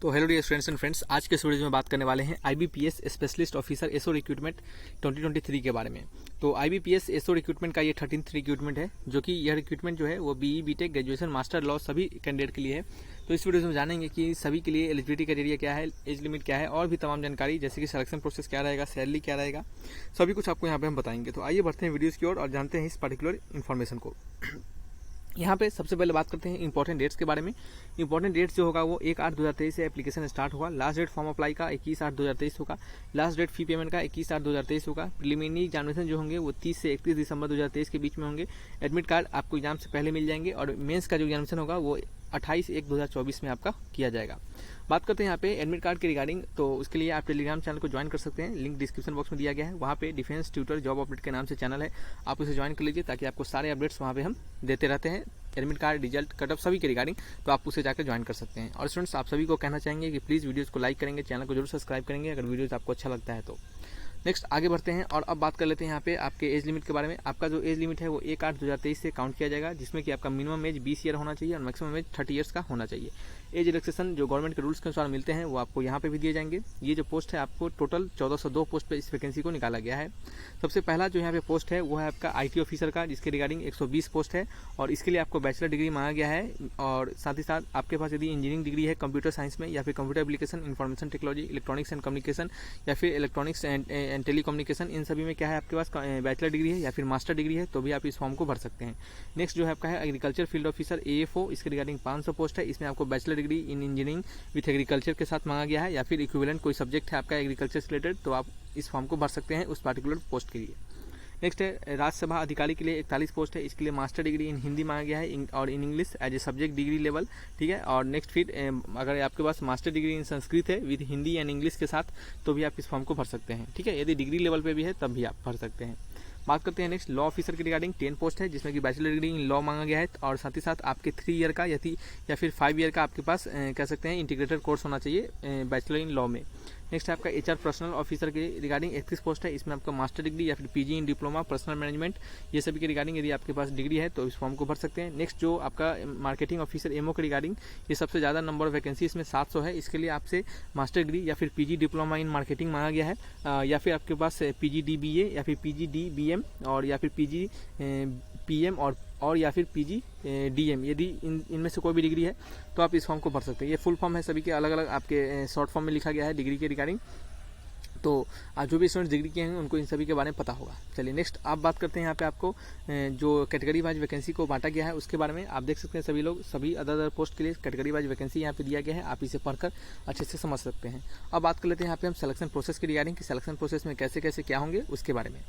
तो hello dear students and friends, आज के इस वीडियो में बात करने वाले हैं IBPS specialist officer SO recruitment 2023 के बारे में। तो आईबीपीएस एसओ रिक्रूटमेंट का ये 13th रिक्रूटमेंट है, जो कि यह रिक्रूटमेंट जो है वो BE BTech graduation master law सभी कैंडिडेट के लिए है। तो इस वीडियो में जानेंगे कि सभी के लिए एलिजिबिलिटी क्राइटेरिया क्या है, एज लिमिट क्या है और भी तमाम जानकारी, जैसे कि सिलेक्शन प्रोसेस क्या रहेगा, सैलरी क्या रहेगा, सभी कुछ आपको यहाँ पे हम बताएंगे। तो आइए बढ़ते हैं वीडियोज़ की ओर और जानते हैं इस पर्टिकुलर इन्फॉर्मेशन को। यहाँ पे सबसे पहले बात करते हैं इंपॉर्टेंट डेट्स के बारे में। इंपॉर्टेंट डेट्स जो होगा वो 1/8/2023 से एप्लीकेशन स्टार्ट होगा। लास्ट डेट फॉर्म अप्लाई का 21/8/2023 होगा। लास्ट डेट फी पेमेंट का 21/8/2023 होगा। प्रिलिमिनरी एग्जामिनेशन जो होंगे वो 30 से 31 दिसंबर 2023 के बीच में होंगे। एडमिट कार्ड आपको एग्जाम से पहले मिल जाएंगे और मेंस का जो एग्जामिनेशन होगा वो 28/1/2024 में आपका किया जाएगा। बात करते हैं यहाँ पे एडमिट कार्ड के रिगार्डिंग। तो उसके लिए आप टेलीग्राम चैनल को ज्वाइन कर सकते हैं, लिंक डिस्क्रिप्शन बॉक्स में दिया गया है। वहाँ पे डिफेंस ट्यूटर जॉब अपडेट के नाम से चैनल है, आप उसे ज्वाइन कर लीजिए ताकि आपको सारे अपडेट्स वहाँ पे हम देते रहते हैं, admit card, result, cut off सभी के रिगार्डिंग। तो आप उसे जाकर ज्वाइन कर सकते हैं। और स्टूडेंट्स, आप सभी को कहना चाहेंगे कि प्लीज़ वीडियोज़ को लाइक करेंगे, चैनल को जरूर सब्सक्राइब करेंगे अगर वीडियोज़ आपको अच्छा लगता है तो। नेक्स्ट आगे बढ़ते हैं और अब बात कर लेते हैं यहाँ पे आपके एज लिमिट के बारे में। आपका जो एज लिमिट है वो 1/8/2023 से काउंट किया जाएगा, जिसमें कि आपका मिनिमम एज 20 ईयर होना चाहिए और मैक्सिमम एज 30 ईयर्स का होना चाहिए। एज रिलैक्सेशन जो गवर्नमेंट के रूल्स के अनुसार मिलते हैं वो आपको यहाँ पे भी दिए जाएंगे। ये जो पोस्ट है आपको टोटल 1402 पोस्ट पे इस वैकेंसी को निकाला गया है। सबसे पहला जो यहाँ पे पोस्ट है वो है आपका IT ऑफिसर का, जिसके रिगार्डिंग 120 पोस्ट है और इसके लिए आपको बैचलर डिग्री मांगा गया है। और साथ ही साथ आपके पास यदि इंजीनियरिंग डिग्री है कंप्यूटर साइंस में, या फिर computer application, information technology, electronics and communication, या फिर इलेक्ट्रॉनिक्स एंड टेलीकम्युनिकेशन, इन सभी में क्या है आपके पास बैचलर डिग्री है या फिर मास्टर डिग्री है, तो भी आप इस फॉर्म को भर सकते हैं। नेक्स्ट जो है आपका है एग्रीकल्चर फील्ड ऑफिसर AFO, इसके रिगार्डिंग 500 पोस्ट है। इसमें आपको bachelor degree in engineering with agriculture के साथ मांगा गया है, या फिर इक्विवेलेंट कोई सब्जेक्ट है आपका एग्रीकल्चर से रिलेटेड, तो आप इस फॉर्म को भर सकते हैं उस पार्टिकुलर पोस्ट के लिए। नेक्स्ट है राज्यसभा अधिकारी के लिए 41 पोस्ट है। इसके लिए मास्टर डिग्री इन हिंदी मांगा गया है और in English as a subject degree level, ठीक है। और नेक्स्ट फिर अगर आपके पास मास्टर डिग्री इन संस्कृत है विद हिंदी एंड इंग्लिश के साथ, तो भी आप इस फॉर्म को भर सकते हैं, ठीक है। यदि डिग्री लेवल पे भी है तब भी आप भर सकते हैं। बात करते हैं नेक्स्ट लॉ ऑफिसर के रिगार्डिंग 10 पोस्ट है, जिसमें कि बैचलर डिग्री इन लॉ मांगा गया है और साथ ही साथ आपके 3 ईयर का या फिर 5 ईयर का आपके पास कह सकते हैं इंटीग्रेटेड कोर्स होना चाहिए बैचलर इन लॉ में। नेक्स्ट है आपका HR पर्सनल ऑफिसर के रिगार्डिंग 31 पोस्ट है। इसमें आपका मास्टर डिग्री या फिर PG इन डिप्लोमा पर्सनल मैनेजमेंट, ये सभी के रिगार्डिंग यदि आपके पास डिग्री है तो इस फॉर्म को भर सकते हैं। नेक्स्ट जो आपका मार्केटिंग ऑफिसर MO के रिगार्डिंग, ये सबसे ज़्यादा नंबर ऑफ वैकेंसी इसमें 700 है। इसके लिए आपसे मास्टर डिग्री या फिर PG डिप्लोमा इन मार्केटिंग मांगा गया है, या फिर आपके पास PG DBA या फिर PG DBM और या फिर PG PM और या फिर PG DM, यदि इनमें से कोई भी डिग्री है तो आप इस फॉर्म को भर सकते हैं। ये फुल फॉर्म है, सभी के अलग अलग आपके शॉर्ट फॉर्म में लिखा गया है डिग्री के रिगार्डिंग। तो आज जो भी स्टूडेंट्स डिग्री के हैं उनको इन सभी के बारे में पता होगा। चलिए नेक्स्ट आप बात करते हैं यहाँ पे आपको जो कैटेगरी वाइज वैकेंसी को बांटा गया है उसके बारे में। आप देख सकते हैं सभी लोग सभी अदर पोस्ट के लिए कैटेगरी वाइज वैकेंसी यहाँ पे दिया गया है, आप इसे पढ़कर अच्छे से समझ सकते हैं। अब बात कर लेते हैं यहाँ पे हम सिलेक्शन प्रोसेस की रिगार्डिंग कि सिलेक्शन प्रोसेस में कैसे कैसे क्या होंगे उसके बारे में।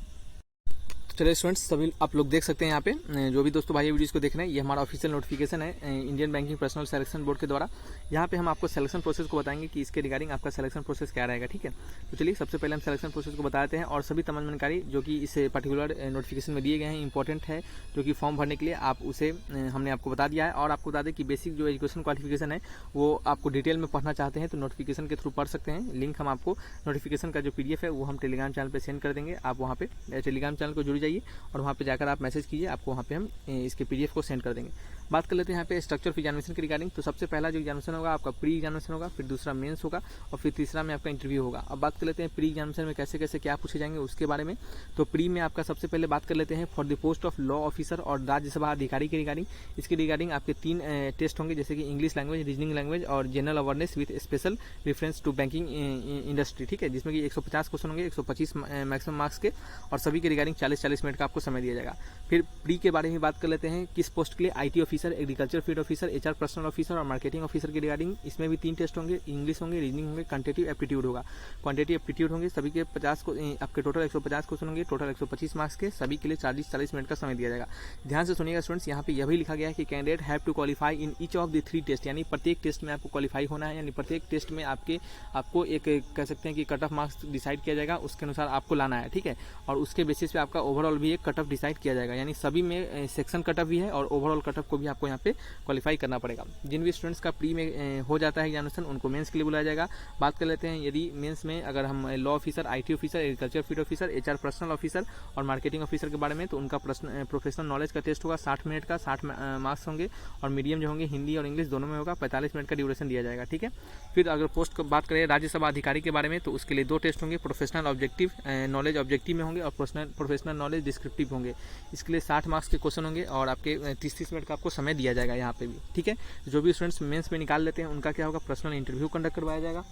चलिए स्टूडेंट्स, सभी आप लोग देख सकते हैं यहाँ पे जो भी दोस्तों भाई वीडियोस को देख रहे हैं, ये हमारा ऑफिशियल नोटिफिकेशन है Indian banking personal selection board के द्वारा। यहाँ पे हम आपको सिलेक्शन प्रोसेस को बताएंगे कि इसके रिगार्डिंग आपका सिलेक्शन प्रोसेस क्या रहेगा, ठीक है। तो चलिए सबसे पहले हम सिलेक्शन प्रोसेस को बताते हैं और सभी तमाम जानकारी जो कि इस पर्टिकुलर नोटिफिकेशन में दिए गए हैं इंपॉर्टेंट है, जो कि फॉर्म भरने के लिए आप उसे हमने आपको बता दिया है। और आपको बता दें कि बेसिक जो एजुकेशन क्वालिफिकेशन है वो आपको डिटेल में पढ़ना चाहते हैं तो नोटिफिकेशन के थ्रू पढ़ सकते हैं। लिंक हम आपको नोटिफिकेशन का जो PDF है वो हम टेलीग्राम चैनल पर सेंड कर देंगे। आप वहाँ पे टेलीग्राम चैनल को जुड़ जाइए और वहाँ पे जाकर आप मैसेज कीजिए, आपको वहाँ पे हम इसके PDF को सेंड कर देंगे। बात कर लेते हैं यहाँ पे स्ट्रक्चर ऑफ एग्जामिनेशन के रिगार्डिंग। तो सबसे पहला जो एग्जामिनेशन होगा आपका प्री एग्जामिनेशन होगा, फिर दूसरा मेंस होगा और फिर तीसरा में आपका इंटरव्यू होगा। अब बात कर लेते हैं प्री एग्जामिनेशन में कैसे कैसे क्या पूछे जाएंगे उसके बारे में। तो प्री में आपका सबसे पहले बात कर लेते हैं for the post of law officer और राज्यसभा अधिकारी के रिगार्डिंग। इसके रिगार्डिंग आपके 3 टेस्ट होंगे, जैसे कि इंग्लिश लैंग्वेज, रीजनिंग लैंग्वेज और general awareness with special reference to banking industry, ठीक है। जिसमें कि 150 क्वेश्चन होंगे, 125 मैक्सिमम मार्क्स के, और सभी के रिगार्डिंग 40-40 मिनट का आपको समय दिया जाएगा। फिर प्री के बारे में बात कर लेते हैं किस पोस्ट के लिए, IT officer, agriculture field officer, HR personal officer और मार्केटिंग ऑफिसर के रिगार्डिंग। इसमें भी 3 टेस्ट होंगे, इंग्लिश होंगे, रीजनिंग होंगे, क्वांटिटेटिव एप्टीट्यूड होगा। क्वांटिटेटिव एप्टीट्यूड होंगे सभी के 50 को आपके टोटल 150 क्वेश्चन होंगे, टोटल 125 मार्क्स के, सभी के लिए 40-40 मिनट का समय दिया जाएगा। ध्यान से सुनिएगा स्टूडेंट्स, यहाँ पे यह भी लिखा गया है कि candidate have to qualify in each of the 3 test, यानी प्रत्येक टेस्ट में आपको क्वालिफाई होना है, यानी प्रत्येक टेस्ट में आपको एक कह सकते हैं कि कट ऑफ मार्क्स डिसाइड किया जाएगा, उसके अनुसार आपको लाना है, ठीक है। और उसके बेसिस पे आपका ओवरऑल भी एक कट ऑफ डिसाइड किया जाएगा, यानी सभी में सेक्शन कट ऑफ भी है और ओवरऑल कट ऑफ को भी भी आपको यहाँ पे क्वालिफाई करना पड़ेगा। जिन भी स्टूडेंट्स का प्री में हो जाता है एग्जामिनेशन उनको मेंस के लिए बुलाया जाएगा। बात कर लेते हैं यदि मेंस में अगर हम law officer, IT officer, agriculture field officer, HR personal officer और मार्केटिंग ऑफिसर के बारे में, तो उनका प्रोफेशनल नॉलेज का टेस्ट होगा 60 मिनट का, 60 मार्क्स होंगे और मीडियम जो होंगे हिंदी और इंग्लिश दोनों में होगा, 45 मिनट का ड्यूरेशन दिया जाएगा। ठीक है। फिर अगर पोस्ट की बात करें राज्यसभा अधिकारी के बारे में, तो उसके लिए 2 टेस्ट होंगे, प्रोफेशनल ऑब्जेक्टिव नॉलेज ऑब्जेक्टिव में होंगे और प्रोफेशनल नॉलेज डिस्क्रिप्टिव होंगे। इसके लिए 60 मार्क्स के क्वेश्चन होंगे और आपके 30-30 मिनट का आपको समय दिया जाएगा यहाँ पे भी। ठीक है। जो भी स्टूडेंट्स मेंस में निकाल लेते हैं उनका क्या होगा, पर्सनल इंटरव्यू कंडक्ट करवाया जाएगा।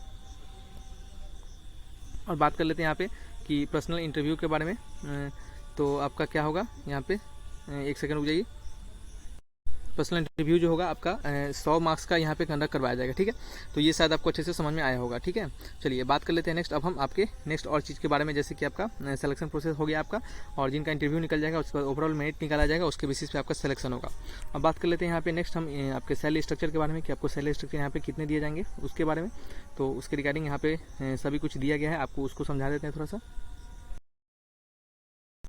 और बात कर लेते हैं यहाँ पे कि पर्सनल इंटरव्यू के बारे में, तो आपका क्या होगा यहाँ पे, एक सेकंड रुक जाइए। पर्सनल इंटरव्यू जो होगा आपका 100 मार्क्स का यहाँ पे कंडक्ट करवाया जाएगा। ठीक है। तो ये शायद आपको अच्छे से समझ में आया होगा। ठीक है। चलिए बात कर लेते हैं नेक्स्ट। अब हम आपके नेक्स्ट और चीज़ के बारे में, जैसे कि आपका सिलेक्शन प्रोसेस हो गया आपका, और जिनका इंटरव्यू निकल जाएगा उसके बाद ओवरऑल मेरिट निकाला जाएगा, उसके बेसिस पे आपका सिलेक्शन होगा। अब बात कर लेते हैं यहाँ पे नेक्स्ट हम आपके सैलरी स्ट्रक्चर के बारे में, कि आपको सैलरी स्ट्रक्चर यहाँ पे कितने दिए जाएंगे उसके बारे में। तो उसके रिगार्डिंग यहाँ पे सभी कुछ दिया गया है, आपको उसको समझा देते हैं थोड़ा सा।